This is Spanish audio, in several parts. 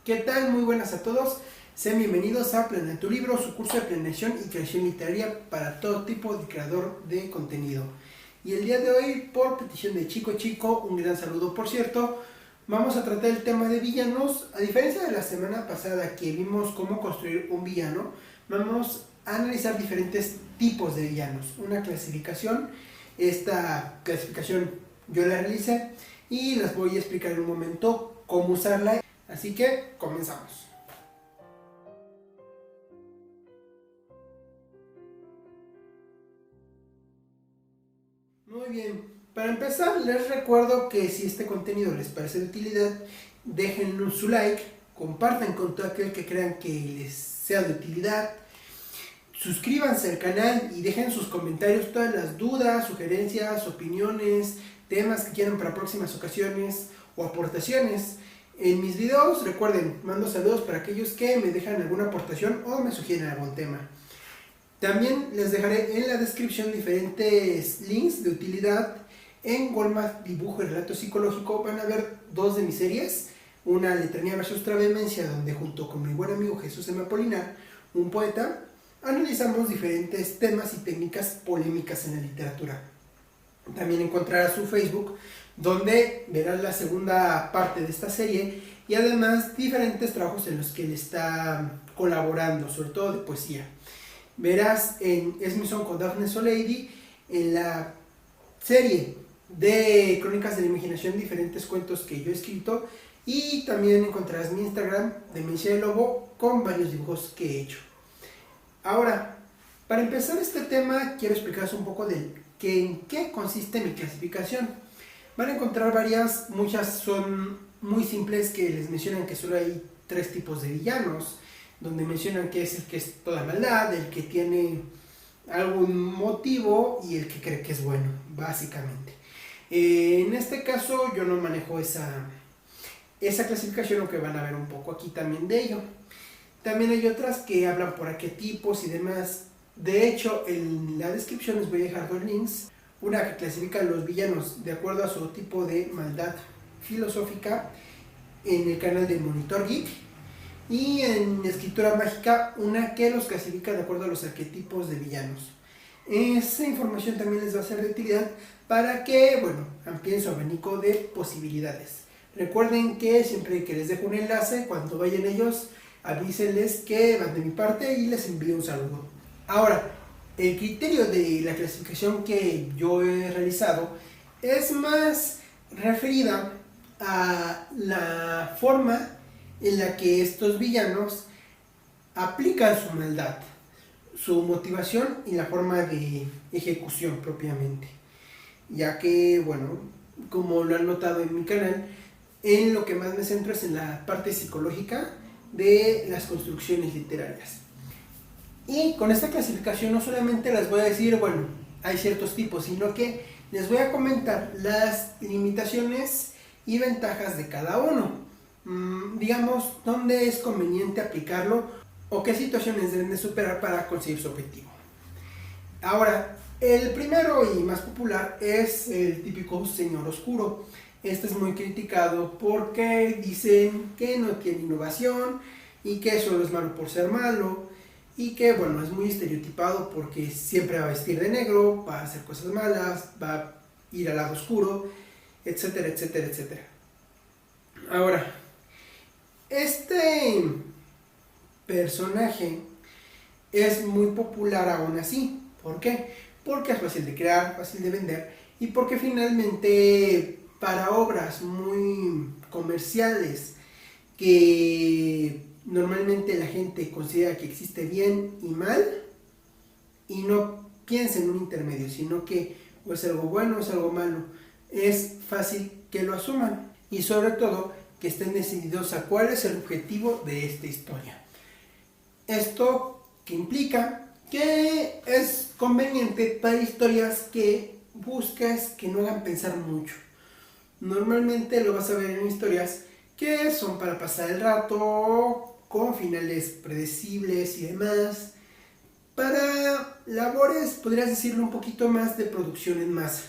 ¿Qué tal? Muy buenas a todos. Sean bienvenidos a Planea tu Libro, su curso de planeación y creación literaria para todo tipo de creador de contenido. Y el día de hoy, por petición de Chico, un gran saludo por cierto, vamos a tratar el tema de villanos. A diferencia de la semana pasada que vimos cómo construir un villano, vamos a analizar diferentes tipos de villanos. Una clasificación, esta clasificación yo la realicé y les voy a explicar en un momento cómo usarla. Así que comenzamos. Muy bien, para empezar les recuerdo que si este contenido les parece de utilidad, dejen su like, compartan con todo aquel que crean que les sea de utilidad, suscríbanse al canal y dejen sus comentarios todas las dudas, sugerencias, opiniones, temas que quieran para próximas ocasiones o aportaciones. En mis videos, recuerden, mando saludos para aquellos que me dejan alguna aportación o me sugieren algún tema. También les dejaré en la descripción diferentes links de utilidad. En Walmart Dibujo y Relato Psicológico van a ver dos de mis series. Una, Letanía versus Vehemencia, donde junto con mi buen amigo Jesús M. Apolinar, un poeta, analizamos diferentes temas y técnicas polémicas en la literatura. También encontrarás su Facebook, donde verás la segunda parte de esta serie y además diferentes trabajos en los que él está colaborando, sobre todo de poesía. Verás en Esmison con Daphne Soleidi, en la serie de Crónicas de la Imaginación, diferentes cuentos que yo he escrito, y también encontrarás mi Instagram, Demencia del Lobo, con varios dibujos que he hecho. Ahora, para empezar este tema, quiero explicarles un poco de en qué consiste mi clasificación. Van a encontrar varias, muchas son muy simples, que les mencionan que solo hay tres tipos de villanos, donde mencionan que es el que es toda maldad, el que tiene algún motivo y el que cree que es bueno, básicamente. En este caso yo no manejo esa clasificación, aunque van a ver un poco aquí también de ello. También hay otras que hablan por arquetipos y demás. De hecho, en la descripción les voy a dejar dos links. Una que clasifica a los villanos de acuerdo a su tipo de maldad filosófica en el canal de Monitor Geek. Y en Escritura Mágica, una que los clasifica de acuerdo a los arquetipos de villanos. Esa información también les va a ser de utilidad para que, amplíen su abanico de posibilidades. Recuerden que siempre que les dejo un enlace, cuando vayan ellos, avísenles que van de mi parte y les envío un saludo. Ahora, el criterio de la clasificación que yo he realizado es más referida a la forma en la que estos villanos aplican su maldad, su motivación y la forma de ejecución propiamente. Ya que, como lo han notado en mi canal, en lo que más me centro es en la parte psicológica de las construcciones literarias. Y con esta clasificación no solamente les voy a decir, hay ciertos tipos, sino que les voy a comentar las limitaciones y ventajas de cada uno. Digamos, dónde es conveniente aplicarlo o qué situaciones deben de superar para conseguir su objetivo. Ahora, el primero y más popular es el típico señor oscuro. Este es muy criticado porque dicen que no tiene innovación y que solo es malo por ser malo, y que es muy estereotipado porque siempre va a vestir de negro, va a hacer cosas malas, va a ir al lado oscuro, etcétera, etcétera, etcétera. Ahora, este personaje es muy popular aún así. ¿Por qué? Porque es fácil de crear, fácil de vender, y porque finalmente para obras muy comerciales que normalmente la gente considera que existe bien y mal y no piensa en un intermedio, sino que o es algo bueno o es algo malo, es fácil que lo asuman y sobre todo que estén decididos a cuál es el objetivo de esta historia. Esto que implica que es conveniente para historias que buscas que no hagan pensar mucho. Normalmente lo vas a ver en historias que son para pasar el rato, con finales predecibles y demás, para labores, podrías decirlo, un poquito más de producción en masa.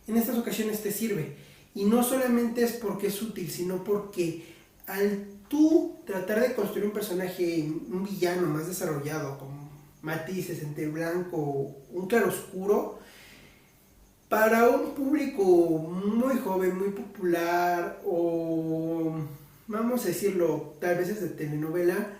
En estas ocasiones te sirve, y no solamente es porque es útil, sino porque al tú tratar de construir un personaje, un villano más desarrollado, con matices entre blanco, un claroscuro, para un público muy joven, muy popular, o vamos a decirlo, tal vez es de telenovela,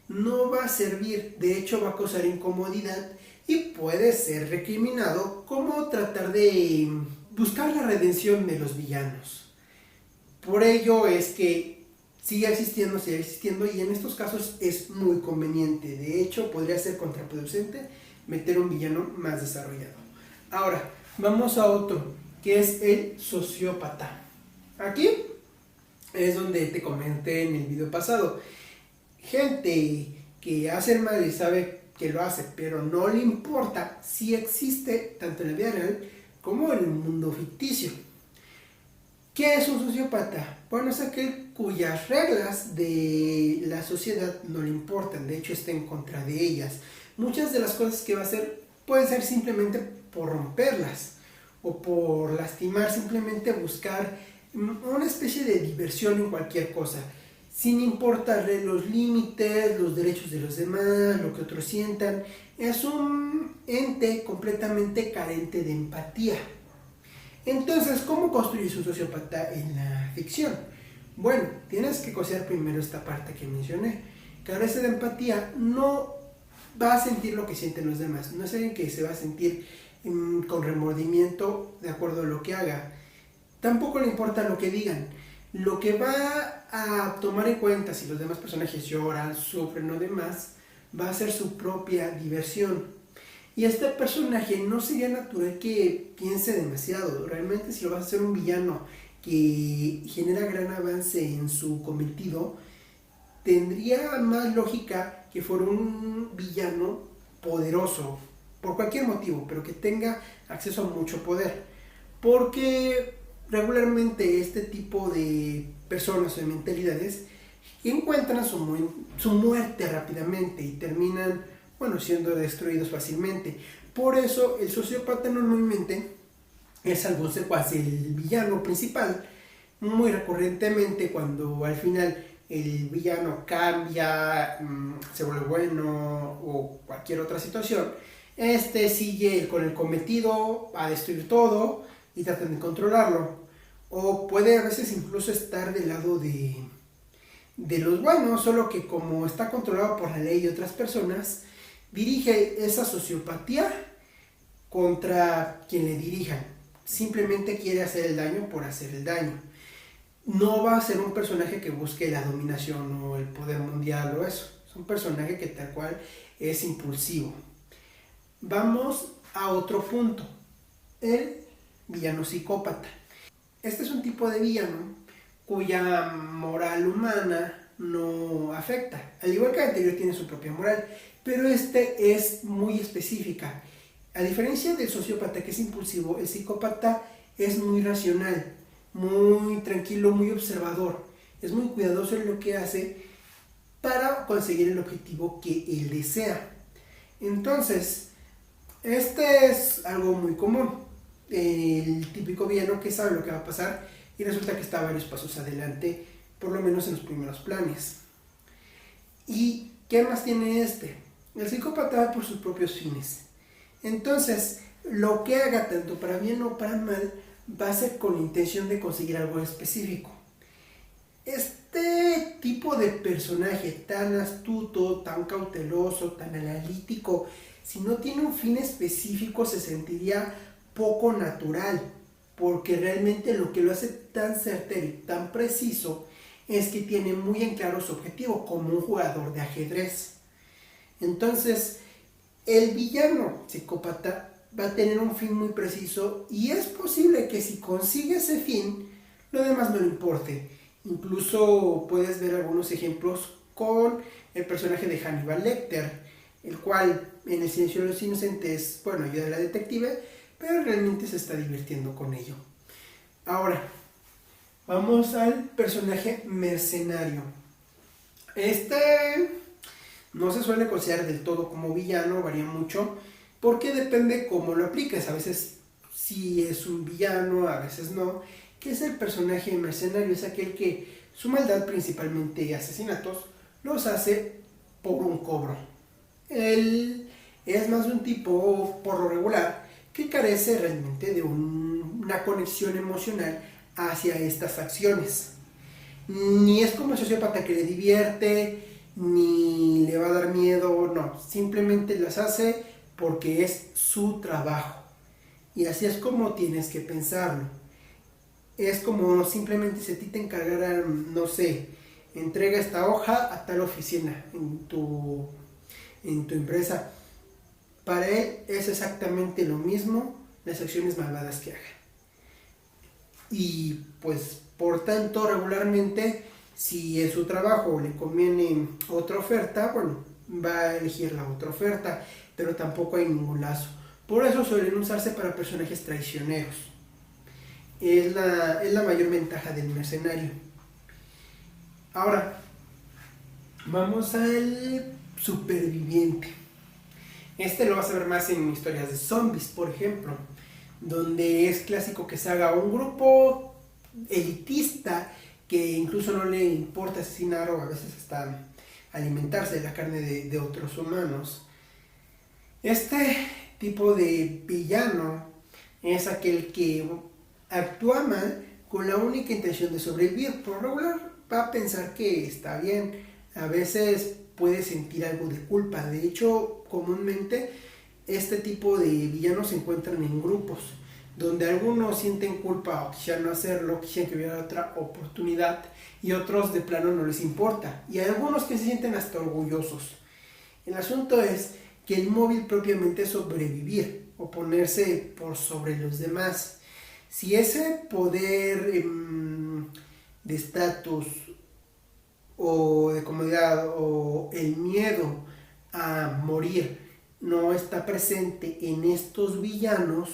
no va a servir. De hecho, va a causar incomodidad y puede ser recriminado como tratar de buscar la redención de los villanos. Por ello es que sigue existiendo y en estos casos es muy conveniente. De hecho, podría ser contraproducente meter un villano más desarrollado. Ahora, vamos a otro, que es el sociópata. Aquí es donde te comenté en el video pasado. Gente que hace el mal y sabe que lo hace, pero no le importa si existe tanto en la vida real como en el mundo ficticio. ¿Qué es un sociópata? Bueno, es aquel cuyas reglas de la sociedad no le importan, de hecho está en contra de ellas. Muchas de las cosas que va a hacer pueden ser simplemente por romperlas o por lastimar, simplemente buscar una especie de diversión en cualquier cosa, sin importarle los límites, los derechos de los demás, lo que otros sientan. Es un ente completamente carente de empatía. Entonces, ¿cómo construyes un sociópata en la ficción? Bueno, tienes que conocer primero esta parte que mencioné. Carece de empatía, no va a sentir lo que sienten los demás. No es alguien que se va a sentir con remordimiento de acuerdo a lo que haga. Tampoco le importa lo que digan. Lo que va a tomar en cuenta si los demás personajes lloran, sufren o demás, va a ser su propia diversión. Y este personaje no sería natural que piense demasiado. Realmente si lo vas a hacer un villano que genera gran avance en su cometido, tendría más lógica que fuera un villano poderoso, por cualquier motivo, pero que tenga acceso a mucho poder. Porque regularmente este tipo de personas o de mentalidades encuentran su muerte rápidamente y terminan, siendo destruidos fácilmente. Por eso el sociópata normalmente es algún secuaz, el villano principal. Muy recurrentemente, cuando al final el villano cambia, se vuelve bueno o cualquier otra situación, sigue con el cometido a destruir todo y tratan de controlarlo. O puede a veces incluso estar del lado de los buenos, solo que como está controlado por la ley y otras personas, dirige esa sociopatía contra quien le dirijan. Simplemente quiere hacer el daño por hacer el daño. No va a ser un personaje que busque la dominación o el poder mundial o eso. Es un personaje que tal cual es impulsivo. Vamos a otro punto. El villano psicópata. Este es un tipo de villano cuya moral humana no afecta. Al igual que el anterior tiene su propia moral, pero este es muy específica. A diferencia del sociópata, que es impulsivo, el psicópata es muy racional, muy tranquilo, muy observador. Es muy cuidadoso en lo que hace para conseguir el objetivo que él desea. Entonces, este es algo muy común. El típico villano que sabe lo que va a pasar y resulta que está varios pasos adelante, por lo menos en los primeros planes. ¿Y qué más tiene este? El psicópata va por sus propios fines. Entonces, lo que haga, tanto para bien o para mal, va a ser con la intención de conseguir algo específico. Este tipo de personaje tan astuto, tan cauteloso, tan analítico, si no tiene un fin específico, se sentiría poco natural, porque realmente lo que lo hace tan certero y tan preciso es que tiene muy en claro su objetivo, como un jugador de ajedrez. Entonces, el villano psicópata va a tener un fin muy preciso y es posible que si consigue ese fin, lo demás no le importe. Incluso puedes ver algunos ejemplos con el personaje de Hannibal Lecter, el cual en El silencio de los inocentes, ayuda a la detective, pero realmente se está divirtiendo con ello. Ahora, vamos al personaje mercenario. No se suele considerar del todo como villano, varía mucho, porque depende cómo lo apliques. A veces sí es un villano, a veces no. ¿Qué es el personaje mercenario? Es aquel que su maldad, principalmente asesinatos, los hace por un cobro. Él es más de un tipo, por lo regular, que carece realmente de una conexión emocional hacia estas acciones. Ni es como el sociópata que le divierte, ni le va a dar miedo, no, simplemente las hace porque es su trabajo. Y así es como tienes que pensarlo. Es como simplemente si a ti te encargaran, no sé, entrega esta hoja a tal oficina en tu empresa. Para él es exactamente lo mismo las acciones malvadas que haga. Y pues por tanto regularmente si en su trabajo le conviene otra oferta, bueno, va a elegir la otra oferta, pero tampoco hay ningún lazo. Por eso suelen usarse para personajes traicioneros. Es la mayor ventaja del mercenario. Ahora, vamos al superviviente. Este lo vas a ver más en historias de zombies, por ejemplo, donde es clásico que se haga un grupo elitista que incluso no le importa asesinar o a veces hasta alimentarse de la carne de otros humanos. Este tipo de villano es aquel que actúa mal con la única intención de sobrevivir. Por lo regular va a pensar que está bien, a veces puede sentir algo de culpa. De hecho, comúnmente este tipo de villanos se encuentran en grupos, donde algunos sienten culpa o quisieran no hacerlo, quisieran que hubiera otra oportunidad, y otros de plano no les importa. Y hay algunos que se sienten hasta orgullosos. El asunto es que el móvil propiamente es sobrevivir o ponerse por sobre los demás. Si ese poder de estatus o de comodidad o el miedo a morir no está presente en estos villanos,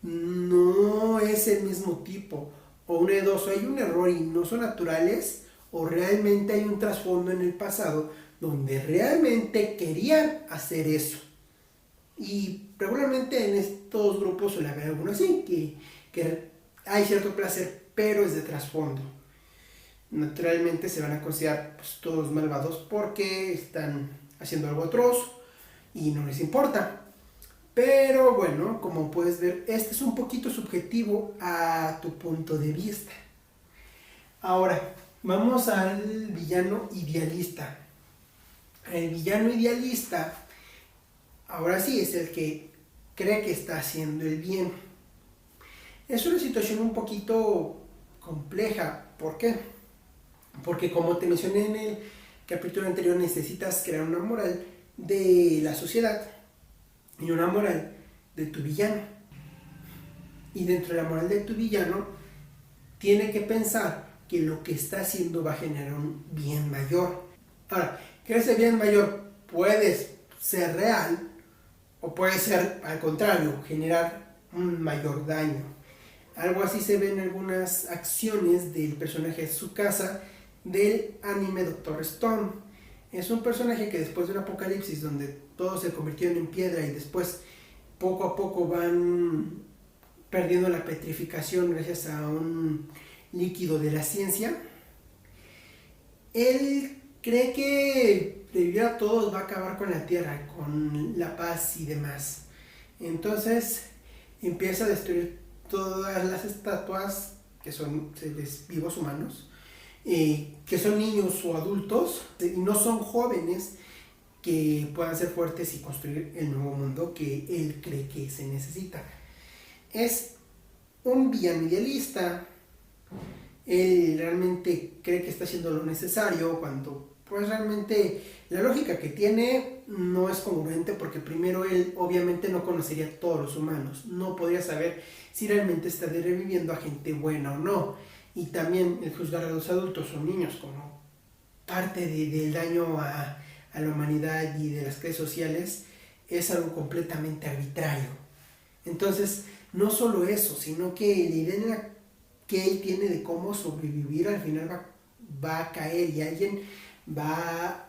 no es el mismo tipo. O una de dos, o hay un error y no son naturales, o realmente hay un trasfondo en el pasado donde realmente querían hacer eso. Y regularmente en estos grupos suele haber algunos así, que hay cierto placer, pero es de trasfondo. Naturalmente se van a considerar pues, todos malvados porque están haciendo algo atroz y no les importa. Pero bueno, como puedes ver, este es un poquito subjetivo a tu punto de vista. Ahora, vamos al villano idealista. El villano idealista, ahora sí, es el que cree que está haciendo el bien. Es una situación un poquito compleja. ¿Por qué? Porque como te mencioné en el capítulo anterior, necesitas crear una moral de la sociedad y una moral de tu villano. Y dentro de la moral de tu villano, tiene que pensar que lo que está haciendo va a generar un bien mayor. Ahora, que ese bien mayor puede ser real o puede ser, al contrario, generar un mayor daño. Algo así se ve en algunas acciones del personaje de Tsukasa del anime Doctor Stone. Es un personaje que después de un apocalipsis donde todos se convirtieron en piedra y después poco a poco van perdiendo la petrificación gracias a un líquido de la ciencia, él cree que revivir a todos va a acabar con la tierra, con la paz y demás. Entonces empieza a destruir todas las estatuas que son seres vivos humanos, que son niños o adultos y no son jóvenes que puedan ser fuertes y construir el nuevo mundo que él cree que se necesita. Es un villano idealista. Él realmente cree que está haciendo lo necesario cuando pues realmente la lógica que tiene no es congruente, porque primero él obviamente no conocería a todos los humanos, no podría saber si realmente está reviviendo a gente buena o no, y también el juzgar a los adultos o niños como parte del daño a la humanidad y de las clases sociales es algo completamente arbitrario. Entonces no solo eso, sino que la idea que él tiene de cómo sobrevivir al final va a caer y alguien va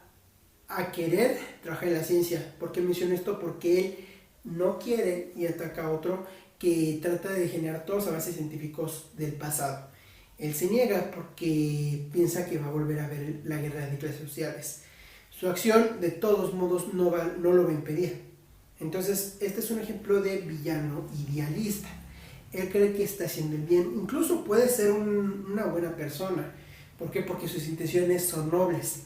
a querer trabajar en la ciencia. ¿Por qué menciono esto? Porque él no quiere y ataca a otro que trata de generar todos los avances científicos del pasado. Él se niega porque piensa que va a volver a ver la guerra de clases sociales. Su acción, de todos modos, no lo va a impedir. Entonces, este es un ejemplo de villano idealista. Él cree que está haciendo el bien. Incluso puede ser una buena persona. ¿Por qué? Porque sus intenciones son nobles,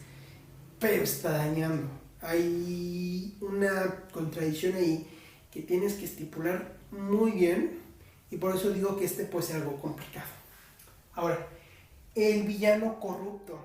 pero está dañando. Hay una contradicción ahí que tienes que estipular muy bien, y por eso digo que este puede ser algo complicado. Ahora, el villano corrupto.